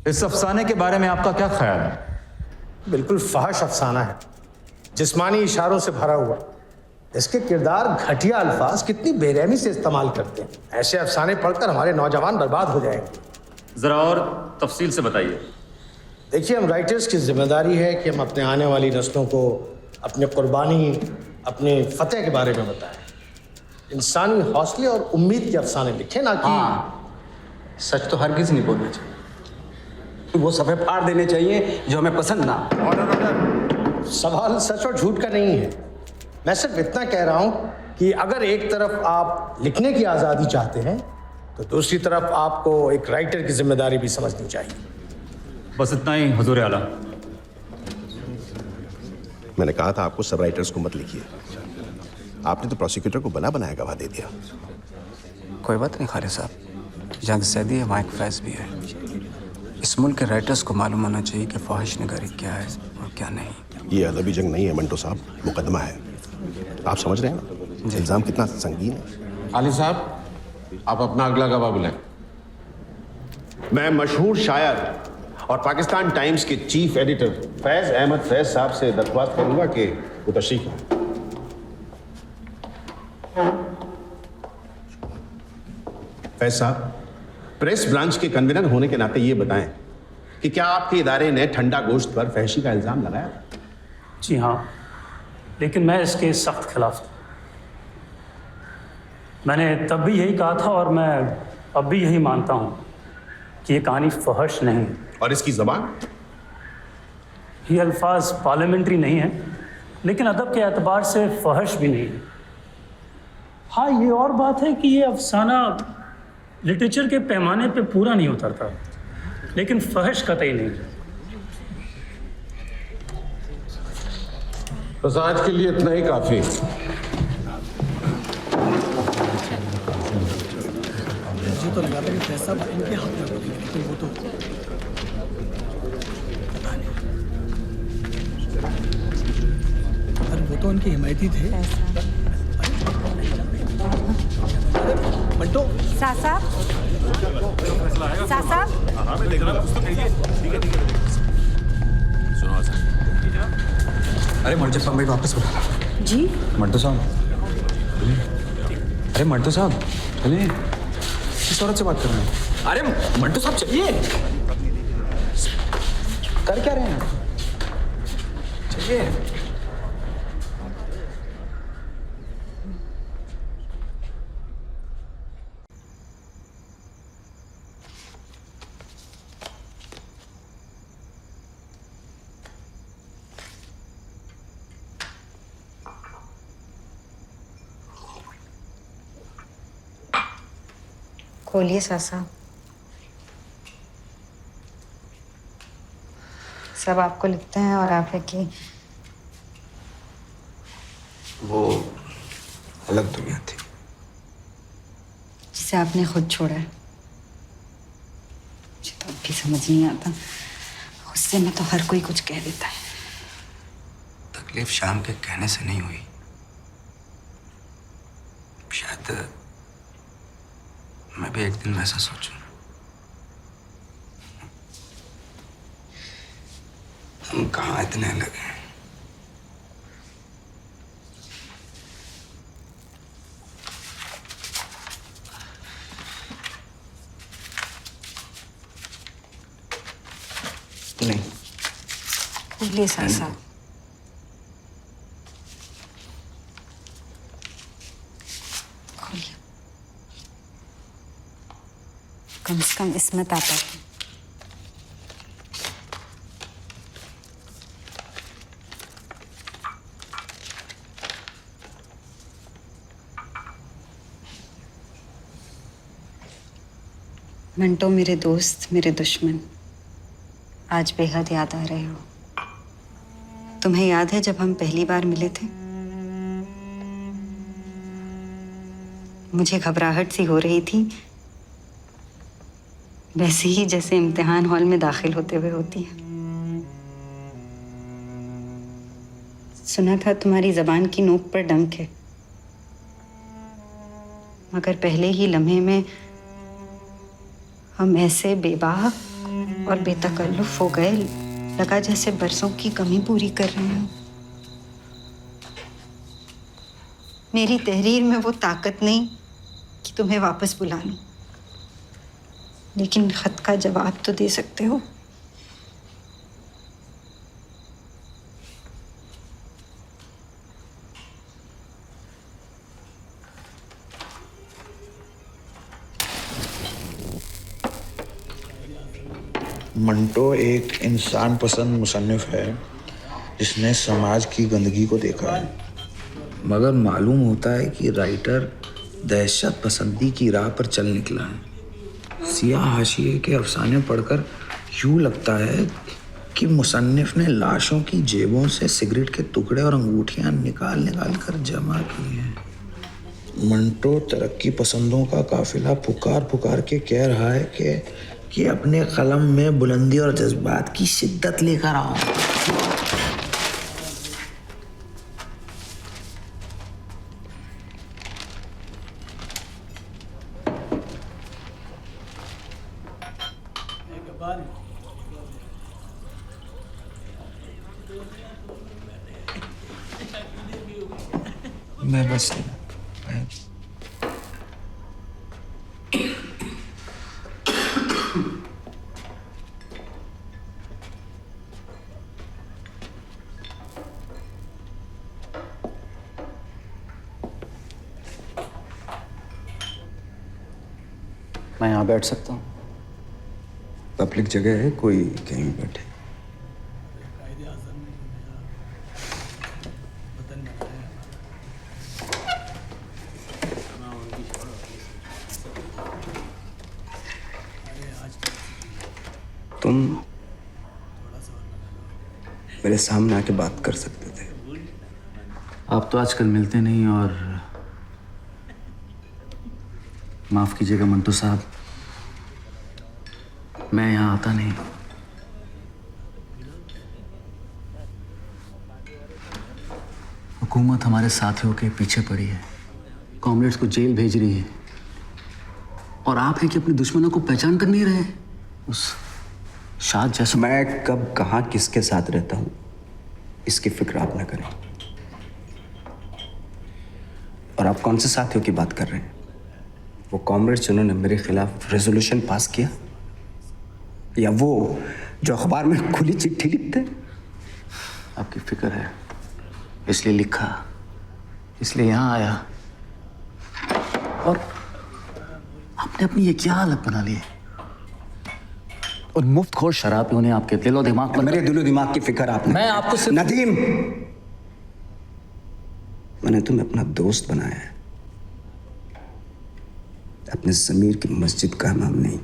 इस अफसाने के बारे में आपका क्या ख्याल है? बिल्कुल फहश अफसाना है, जिस्मानी इशारों से भरा हुआ। इसके किरदार घटिया अल्फाज कितनी बेरहमी से इस्तेमाल करते हैं। ऐसे अफसाने पढ़कर हमारे नौजवान बर्बाद हो जाएंगे। जरा और तफसील से बताइए। देखिए, हम राइटर्स की जिम्मेदारी है कि हम अपने आने वाली नस्लों को अपने कुर्बानी, अपने फतेह के बारे में बताएं। इंसानी हौसले और उम्मीद के अफसाने लिखें, ना कि सच तो हरगिज नहीं बोलना चाहिए, वो सफ़े फाड़ देने चाहिए जो हमें पसंद ना। सवाल सच और झूठ का नहीं है। मैं सिर्फ इतना कह रहा हूं कि अगर एक तरफ आप लिखने की आज़ादी चाहते हैं तो दूसरी तरफ आपको एक राइटर की जिम्मेदारी भी समझनी चाहिए। बस इतना ही हुजूर आला। मैंने कहा था आपको सब राइटर्स को मत लिखिए। आपने तो प्रोसिक्यूटर को बना बनाया गवाह दे दिया। कोई बात नहीं खालिद साहब, जंग सैदी है, वहाँ एक फैज़ भी है। इस मुल्क के राइटर्स को मालूम होना चाहिए कि फ़ाहिश नगरी क्या है और क्या नहीं। ये अदबी जंग नहीं है मंटो साहब, मुकदमा है। आप समझ रहे हैं ना इल्ज़ाम कितना संगीन है। खालिद साहब, आप अपना अगला गवाह बुलाएं। मैं मशहूर शायर और पाकिस्तान टाइम्स के चीफ एडिटर फैज़ अहमद फैज़ साहब से दरख्वास्त करूंगा कि वो तशरीफ लाएं। फैज़ साहब, प्रेस ब्रांच के कन्वीनर होने के नाते ये बताएं कि क्या आपके इदारे ने ठंडा गोश्त पर फहशी का इल्ज़ाम लगाया? जी हाँ, लेकिन मैं इसके सख्त खिलाफ था। मैंने तब भी यही कहा था और मैं अब भी यही मानता हूँ कि ये कहानी फहश नहीं। और इसकी ज़बान? ये अल्फाज पार्लियामेंट्री नहीं है, लेकिन अदब के एतबार से फहश भी नहीं है। हाँ, ये और बात है कि ये अफसाना लिटरेचर के पैमाने पे पूरा नहीं उतरता, लेकिन फहश कतई नहीं। बस आज के लिए इतना ही काफी। मुझे तो लगा था कि पैसा इनके हाथ में होगी, लेकिन वो तो पता नहीं। अरे वो तो उनके हिमायती थे। बंटो सासा सासा अरे मंटो साहब, भाई वापस बुला जी। मंटो साहब, अरे मंटो साहब चलिए, किस औरत से बात कर रहे हैं? अरे मंटो साहब चलिए, कर क्या रहे हैं? चलिए। खोलिए सासा, सब आपको लिखते हैं और आप है कि वो अलग दुनिया थी जिसे आपने खुद छोड़ा है। मुझे तो अब भी समझ नहीं आता, गुस्से में तो हर कोई कुछ कह देता है। तकलीफ शाम के कहने से नहीं हुई, शायद मैं भी एक दिन वैसा सोचूं। हम कहाँ इतने अलग हैं। नहीं, खोलिए सासा। खोलिए, कम से कम इसमें ताकत है। मंटो, मेरे दोस्त, मेरे दुश्मन, आज बेहद याद आ रहे हो। तुम्हें याद है जब हम पहली बार मिले थे? मुझे घबराहट सी हो रही थी, वैसे ही जैसे इम्तिहान हॉल में दाखिल होते हुए होती है। सुना था तुम्हारी जबान की नोक पर डंक है, मगर पहले ही लम्हे में हम ऐसे बेबाक और बेतकल्लुफ हो गए। लगा जैसे बरसों की कमी पूरी कर रहे हो। मेरी तहरीर में वो ताकत नहीं कि तुम्हें वापस बुला लूं, लेकिन खत का जवाब तो दे सकते हो। मंटो एक इंसान पसंद मुसन्निफ है जिसने समाज की गंदगी को देखा है, मगर मालूम होता है कि राइटर दहशत पसंदी की राह पर चल निकला है। सियाह हाशिए के अफसाने पढ़कर यूँ लगता है कि मुसन्निफ ने लाशों की जेबों से सिगरेट के टुकड़े और अंगूठियाँ निकाल निकाल कर जमा की हैं। मंटो तरक्की पसंदों का काफिला पुकार पुकार के कह रहा है कि अपने कलम में बुलंदी और जज्बात की शिद्दत लेकर आओ। मैं बस मैं यहाँ बैठ सकता हूँ? पब्लिक जगह है, कोई कहीं भी बैठे। तुम मेरे सामने आके बात कर सकते थे। आप तो आजकल मिलते नहीं, और माफ कीजिएगा मंटो साहब, मैं यहाँ आता नहीं। हुकूमत हमारे साथियों के पीछे पड़ी है, कॉमरेड्स को जेल भेज रही है, और आप हैं कि अपने दुश्मनों को पहचान कर नहीं रहे। उस शाद जैसा मैं कब कहाँ किसके साथ रहता हूँ इसकी फिक्र आप न करें। और आप कौन से साथियों की बात कर रहे हैं? वो कॉमरेड्स जिन्होंने मेरे खिलाफ रेजोल्यूशन पास किया, या वो जो अखबार में खुली चिट्ठी लिखते? आपकी फिक्र है इसलिए लिखा, इसलिए यहाँ आया, और आपने अपनी ये क्या हालत बना ली है? और मुफ्तखोर शराबियों ने आपके दिलो दिमाग पर मेरे दिलो दिमाग की फिक्र आपने। मैं आपको सिर्फ नदीम, मैंने तुम्हें अपना दोस्त बनाया है, अपने ज़मीर की मस्जिद का इमाम नहीं।